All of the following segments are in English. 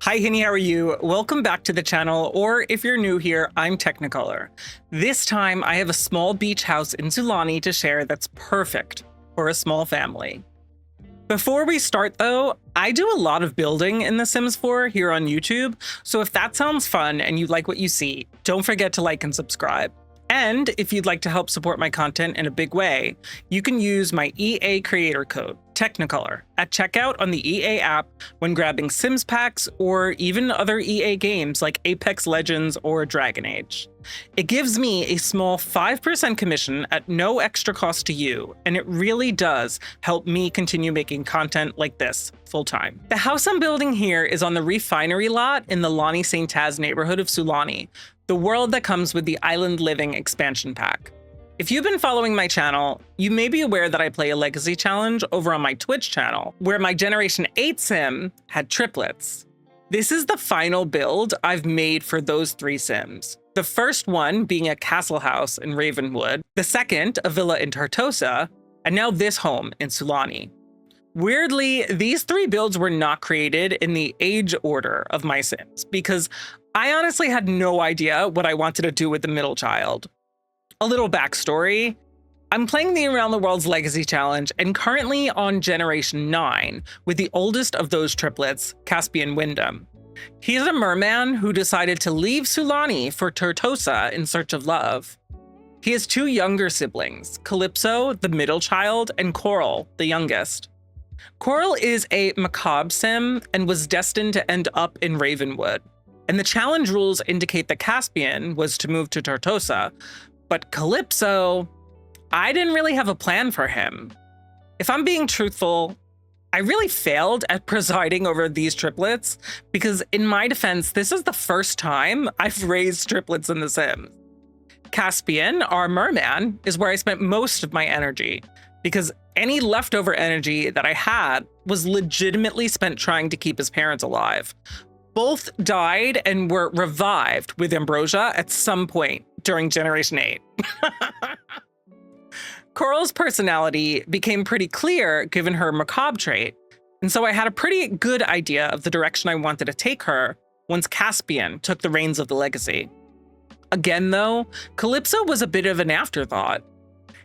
Hi, Henny, how are you? Welcome back to the channel, or if you're new here, I'm Teknikolour. This time, I have a small beach house in Sulani to share that's perfect for a small family. Before we start though, I do a lot of building in The Sims 4 here on YouTube, so if that sounds fun and you like what you see, don't forget to like and subscribe. And if you'd like to help support my content in a big way, you can use my EA creator code, Teknikolour, at checkout on the EA app when grabbing Sims packs or even other EA games like Apex Legends or Dragon Age. It gives me a small 5% commission at no extra cost to you, and it really does help me continue making content like this full-time. The house I'm building here is on the refinery lot in the Lonnie St. Taz neighborhood of Sulani, the world that comes with the Island Living expansion pack. If you've been following my channel, you may be aware that I play a legacy challenge over on my Twitch channel, where my Generation 8 sim had triplets. This is the final build I've made for those three sims. The first one being a castle house in Ravenwood, the second a villa in Tortosa, and now this home in Sulani. Weirdly, these three builds were not created in the age order of my sims, because I honestly had no idea what I wanted to do with the middle child. A little backstory. I'm playing the Around the World's Legacy Challenge and currently on Generation 9 with the oldest of those triplets, Caspian Wyndham. He's a merman who decided to leave Sulani for Tortosa in search of love. He has two younger siblings, Calypso, the middle child, and Coral, the youngest. Coral is a macabre sim and was destined to end up in Ravenwood. And the challenge rules indicate that Caspian was to move to Tortosa, but Calypso, I didn't really have a plan for him. If I'm being truthful, I really failed at presiding over these triplets because in my defense, this is the first time I've raised triplets in The Sims. Caspian, our merman, is where I spent most of my energy because any leftover energy that I had was legitimately spent trying to keep his parents alive. Both died and were revived with ambrosia at some point during Generation 8. Coral's personality became pretty clear given her macabre trait, and so I had a pretty good idea of the direction I wanted to take her once Caspian took the reins of the legacy. Again though, Calypso was a bit of an afterthought.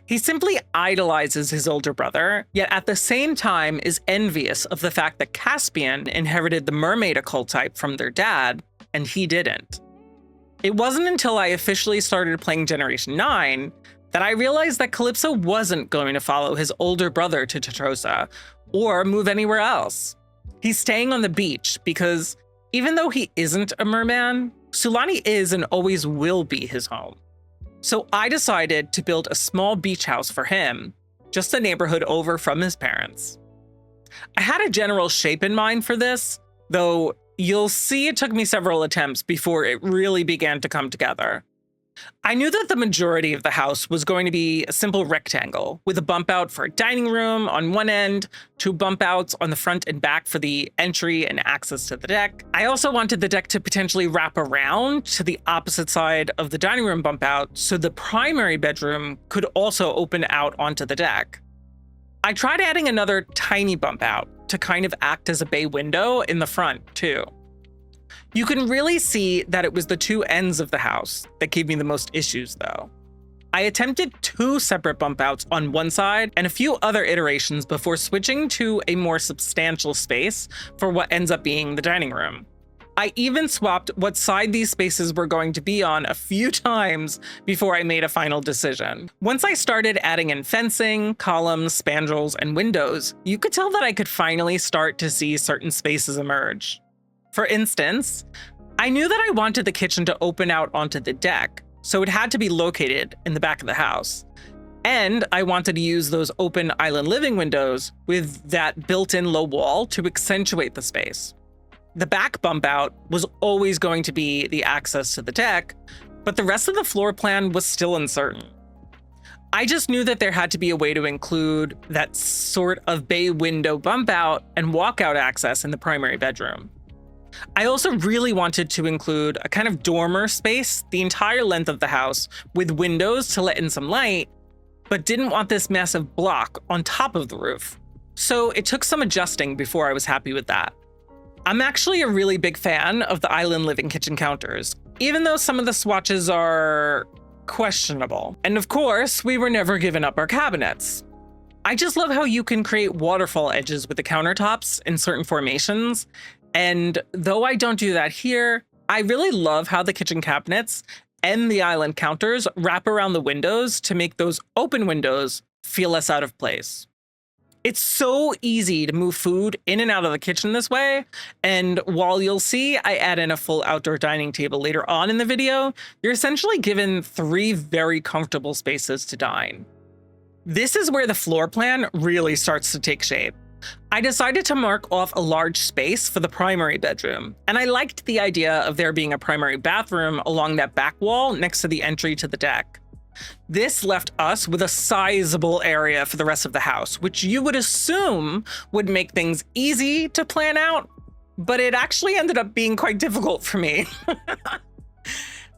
He simply idolizes his older brother, yet at the same time is envious of the fact that Caspian inherited the mermaid occult type from their dad, and he didn't. It wasn't until I officially started playing Generation 9 that I realized that Calypso wasn't going to follow his older brother to Tortosa or move anywhere else. He's staying on the beach because even though he isn't a merman, Sulani is and always will be his home. So I decided to build a small beach house for him, just a neighborhood over from his parents. I had a general shape in mind for this, though you'll see it took me several attempts before it really began to come together. I knew that the majority of the house was going to be a simple rectangle with a bump out for a dining room on one end, two bump outs on the front and back for the entry and access to the deck. I also wanted the deck to potentially wrap around to the opposite side of the dining room bump out so the primary bedroom could also open out onto the deck. I tried adding another tiny bump out to kind of act as a bay window in the front too. You can really see that it was the two ends of the house that gave me the most issues though. I attempted two separate bump outs on one side and a few other iterations before switching to a more substantial space for what ends up being the dining room. I even swapped what side these spaces were going to be on a few times before I made a final decision. Once I started adding in fencing, columns, spandrels, and windows, you could tell that I could finally start to see certain spaces emerge. For instance, I knew that I wanted the kitchen to open out onto the deck, so it had to be located in the back of the house. And I wanted to use those open island living windows with that built-in low wall to accentuate the space. The back bump out was always going to be the access to the deck, but the rest of the floor plan was still uncertain. I just knew that there had to be a way to include that sort of bay window bump out and walkout access in the primary bedroom. I also really wanted to include a kind of dormer space the entire length of the house with windows to let in some light, but didn't want this massive block on top of the roof. So it took some adjusting before I was happy with that. I'm actually a really big fan of the island living kitchen counters, even though some of the swatches are questionable. And of course, we were never giving up our cabinets. I just love how you can create waterfall edges with the countertops in certain formations. And though I don't do that here, I really love how the kitchen cabinets and the island counters wrap around the windows to make those open windows feel less out of place. It's so easy to move food in and out of the kitchen this way, and while you'll see I add in a full outdoor dining table later on in the video, you're essentially given 3 very comfortable spaces to dine. This is where the floor plan really starts to take shape. I decided to mark off a large space for the primary bedroom, and I liked the idea of there being a primary bathroom along that back wall next to the entry to the deck. This left us with a sizable area for the rest of the house, which you would assume would make things easy to plan out, but it actually ended up being quite difficult for me.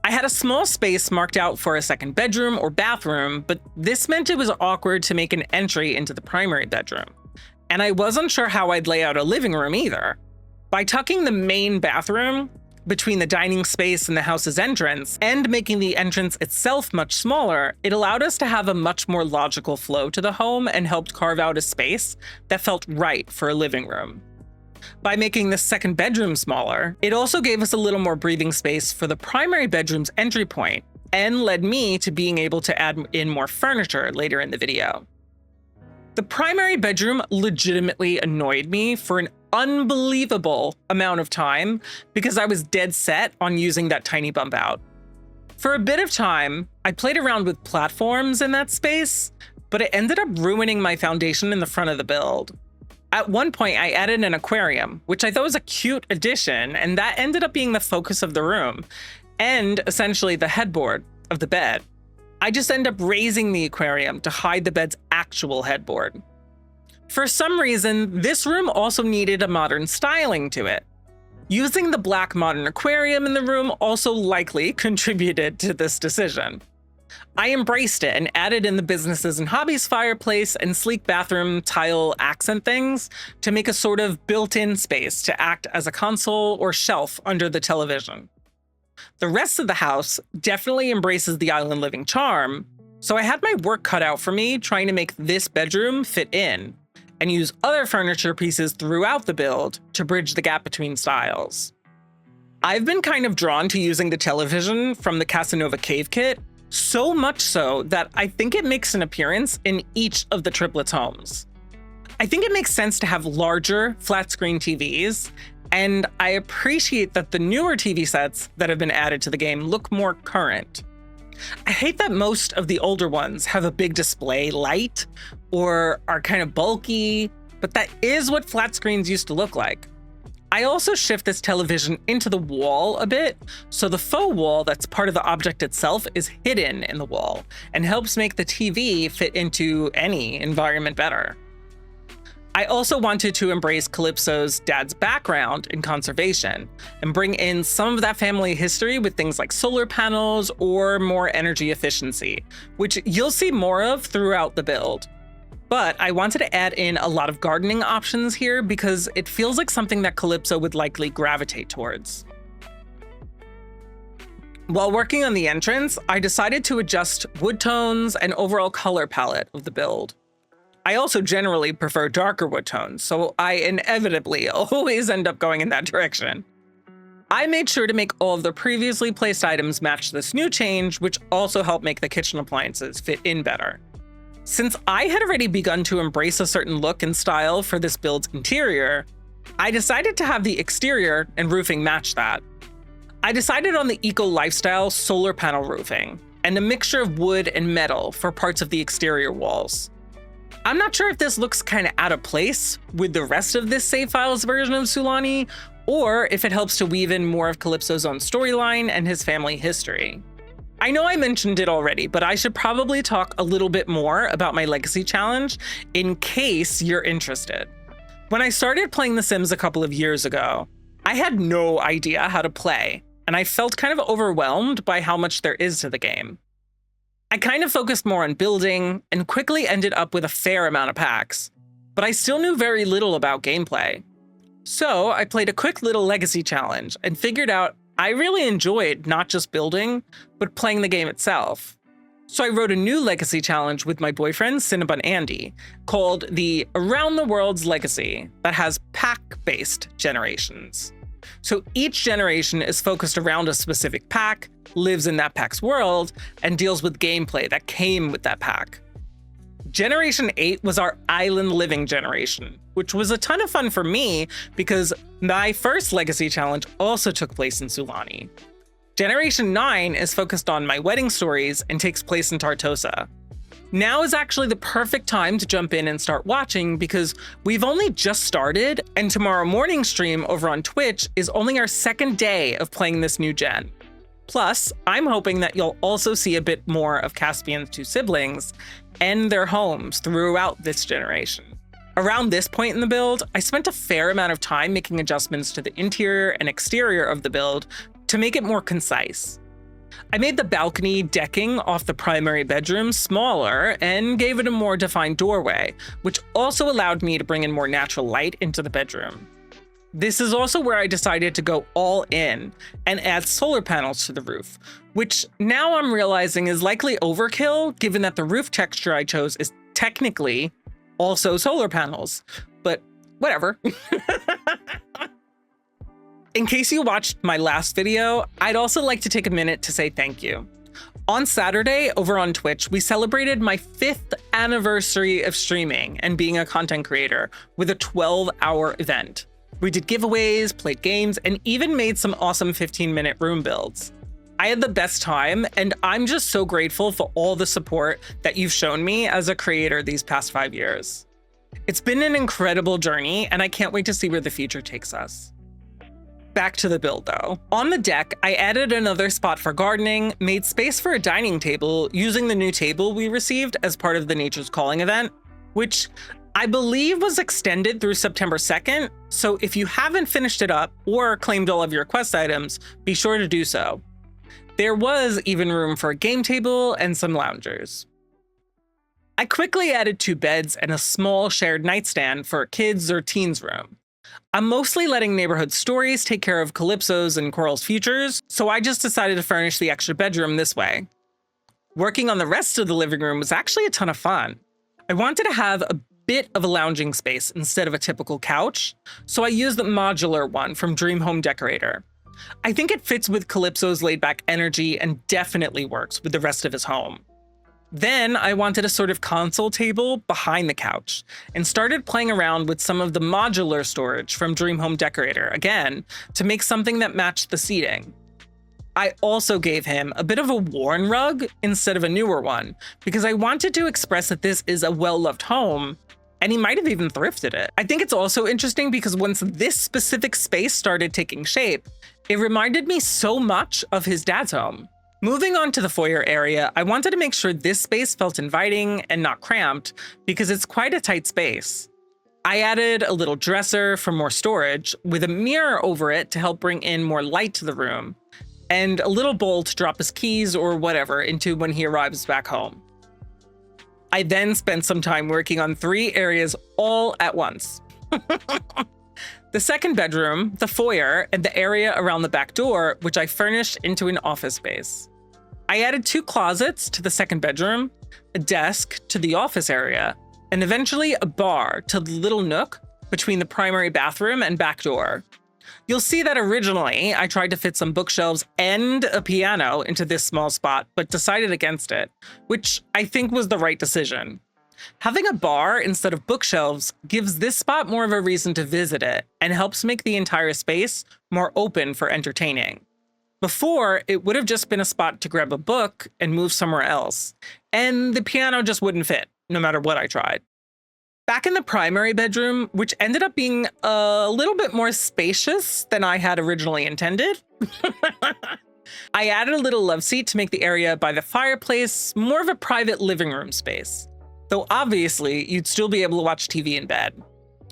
I had a small space marked out for a second bedroom or bathroom, but this meant it was awkward to make an entry into the primary bedroom. And I wasn't sure how I'd lay out a living room either. By tucking the main bathroom between the dining space and the house's entrance, and making the entrance itself much smaller, it allowed us to have a much more logical flow to the home and helped carve out a space that felt right for a living room. By making the second bedroom smaller, it also gave us a little more breathing space for the primary bedroom's entry point, and led me to being able to add in more furniture later in the video. The primary bedroom legitimately annoyed me for an unbelievable amount of time because I was dead set on using that tiny bump out. For a bit of time, I played around with platforms in that space, but it ended up ruining my foundation in the front of the build. At one point, I added an aquarium, which I thought was a cute addition, and that ended up being the focus of the room, and essentially the headboard of the bed. I just end up raising the aquarium to hide the bed's actual headboard. For some reason, this room also needed a modern styling to it. Using the black modern aquarium in the room also likely contributed to this decision. I embraced it and added in the businesses and hobbies fireplace and sleek bathroom tile accent things to make a sort of built-in space to act as a console or shelf under the television. The rest of the house definitely embraces the island living charm, so I had my work cut out for me trying to make this bedroom fit in, and use other furniture pieces throughout the build to bridge the gap between styles. I've been kind of drawn to using the television from the Casanova Cave Kit, so much so that I think it makes an appearance in each of the triplets' homes. I think it makes sense to have larger flat-screen TVs, and I appreciate that the newer TV sets that have been added to the game look more current. I hate that most of the older ones have a big display light or are kind of bulky, but that is what flat screens used to look like. I also shift this television into the wall a bit, so the faux wall that's part of the object itself is hidden in the wall and helps make the TV fit into any environment better. I also wanted to embrace Calypso's dad's background in conservation and bring in some of that family history with things like solar panels or more energy efficiency, which you'll see more of throughout the build. But I wanted to add in a lot of gardening options here because it feels like something that Calypso would likely gravitate towards. While working on the entrance, I decided to adjust wood tones and overall color palette of the build. I also generally prefer darker wood tones, so I inevitably always end up going in that direction. I made sure to make all of the previously placed items match this new change, which also helped make the kitchen appliances fit in better. Since I had already begun to embrace a certain look and style for this build's interior, I decided to have the exterior and roofing match that. I decided on the eco-lifestyle solar panel roofing and a mixture of wood and metal for parts of the exterior walls. I'm not sure if this looks kind of out of place with the rest of this save files version of Sulani, or if it helps to weave in more of Calypso's own storyline and his family history. I know I mentioned it already, but I should probably talk a little bit more about my legacy challenge in case you're interested. When I started playing The Sims a couple of years ago, I had no idea how to play, and I felt kind of overwhelmed by how much there is to the game. I kind of focused more on building and quickly ended up with a fair amount of packs, but I still knew very little about gameplay. So I played a quick little legacy challenge and figured out I really enjoyed not just building, but playing the game itself. So I wrote a new legacy challenge with my boyfriend, Cinnabon Andy, called the Around the World's Legacy, that has pack-based generations. So each generation is focused around a specific pack, lives in that pack's world, and deals with gameplay that came with that pack. Generation 8 was our island living generation, which was a ton of fun for me because my first legacy challenge also took place in Sulani. Generation 9 is focused on my wedding stories and takes place in Tartosa. Now is actually the perfect time to jump in and start watching because we've only just started, and tomorrow morning's stream over on Twitch is only our second day of playing this new gen. Plus, I'm hoping that you'll also see a bit more of Caspian's two siblings and their homes throughout this generation. Around this point in the build, I spent a fair amount of time making adjustments to the interior and exterior of the build to make it more concise. I made the balcony decking off the primary bedroom smaller and gave it a more defined doorway, which also allowed me to bring in more natural light into the bedroom. This is also where I decided to go all in and add solar panels to the roof, which now I'm realizing is likely overkill given that the roof texture I chose is technically also solar panels, but whatever. In case you watched my last video, I'd also like to take a minute to say thank you. On Saturday, over on Twitch, we celebrated my 5th anniversary of streaming and being a content creator with a 12-hour event. We did giveaways, played games, and even made some awesome 15-minute room builds. I had the best time, and I'm just so grateful for all the support that you've shown me as a creator these past 5 years. It's been an incredible journey, and I can't wait to see where the future takes us. Back to the build though. On the deck, I added another spot for gardening, made space for a dining table using the new table we received as part of the Nature's Calling event, which I believe was extended through September 2nd, so if you haven't finished it up or claimed all of your quest items, be sure to do so. There was even room for a game table and some loungers. I quickly added 2 beds and a small shared nightstand for a kids' or teens' room. I'm mostly letting Neighborhood Stories take care of Calypso's and Coral's futures, so I just decided to furnish the extra bedroom this way. Working on the rest of the living room was actually a ton of fun. I wanted to have a bit of a lounging space instead of a typical couch, so I used the modular one from Dream Home Decorator. I think it fits with Calypso's laid-back energy and definitely works with the rest of his home. Then I wanted a sort of console table behind the couch and started playing around with some of the modular storage from Dream Home Decorator again to make something that matched the seating. I also gave him a bit of a worn rug instead of a newer one because I wanted to express that this is a well-loved home, and he might have even thrifted it. I think it's also interesting because once this specific space started taking shape, it reminded me so much of his dad's home. Moving on to the foyer area, I wanted to make sure this space felt inviting and not cramped because it's quite a tight space. I added a little dresser for more storage with a mirror over it to help bring in more light to the room, and a little bowl to drop his keys or whatever into when he arrives back home. I then spent some time working on 3 areas all at once. The second bedroom, the foyer, and the area around the back door, which I furnished into an office space. I added 2 closets to the second bedroom, a desk to the office area, and eventually a bar to the little nook between the primary bathroom and back door. You'll see that originally I tried to fit some bookshelves and a piano into this small spot, but decided against it, which I think was the right decision. Having a bar instead of bookshelves gives this spot more of a reason to visit it and helps make the entire space more open for entertaining. Before, it would have just been a spot to grab a book and move somewhere else, and the piano just wouldn't fit, no matter what I tried. Back in the primary bedroom, which ended up being a little bit more spacious than I had originally intended, I added a little love seat to make the area by the fireplace more of a private living room space, though obviously you'd still be able to watch TV in bed.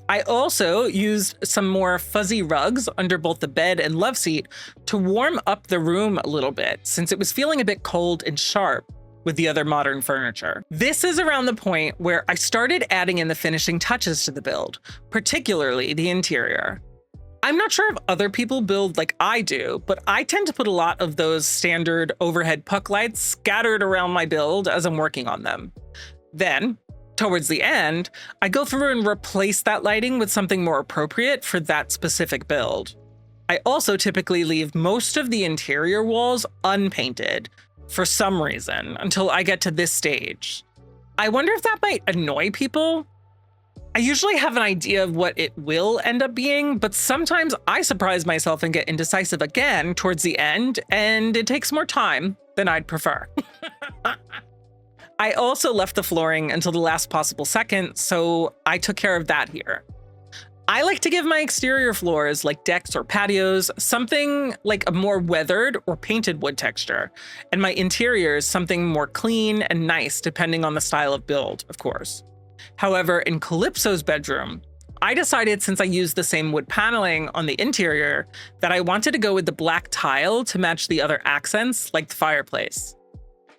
I also used some more fuzzy rugs under both the bed and love seat to warm up the room a little bit, since it was feeling a bit cold and sharp with the other modern furniture. This is around the point where I started adding in the finishing touches to the build, particularly the interior. I'm not sure if other people build like I do, but I tend to put a lot of those standard overhead puck lights scattered around my build as I'm working on them. Then, towards the end, I go through and replace that lighting with something more appropriate for that specific build. I also typically leave most of the interior walls unpainted for some reason until I get to this stage. I wonder if that might annoy people. I usually have an idea of what it will end up being, but sometimes I surprise myself and get indecisive again towards the end, and it takes more time than I'd prefer. I also left the flooring until the last possible second, so I took care of that here. I like to give my exterior floors, like decks or patios, something like a more weathered or painted wood texture, and my interiors something more clean and nice depending on the style of build, of course. However, in Calypso's bedroom, I decided, since I used the same wood paneling on the interior, that I wanted to go with the black tile to match the other accents, like the fireplace.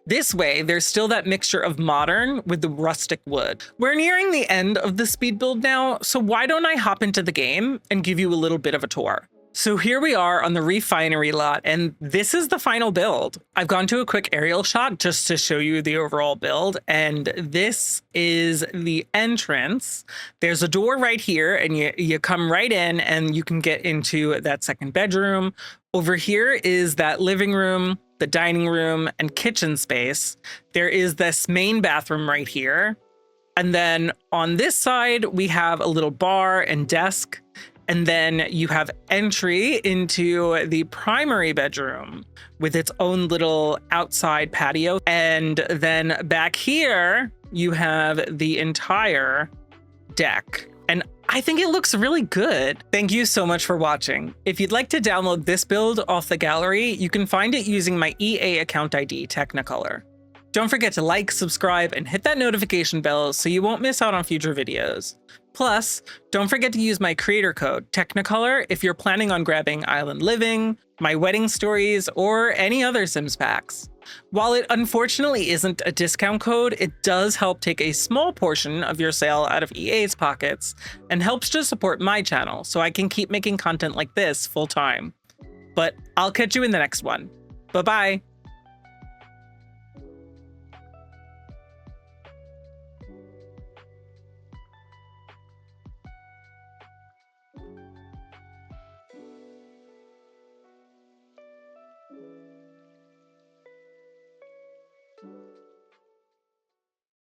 This way, there's still that mixture of modern with the rustic wood. We're nearing the end of the speed build now, so why don't I hop into the game and give you a little bit of a tour? So here we are on the refinery lot, and this is the final build. I've gone to a quick aerial shot just to show you the overall build, and this is the entrance. There's a door right here, and you come right in, and you can get into that second bedroom. Over here is that living room, the dining room, and kitchen space. There is this main bathroom right here. And then on this side, we have a little bar and desk. And then you have entry into the primary bedroom with its own little outside patio. And then back here, you have the entire deck. And I think it looks really good. Thank you so much for watching. If you'd like to download this build off the gallery, you can find it using my EA account ID, Teknikolour. Don't forget to like, subscribe, and hit that notification bell so you won't miss out on future videos. Plus, don't forget to use my creator code, Teknikolour, if you're planning on grabbing Island Living, My Wedding Stories, or any other Sims packs. While it unfortunately isn't a discount code, it does help take a small portion of your sale out of EA's pockets and helps to support my channel so I can keep making content like this full time. But I'll catch you in the next one. Bye-bye.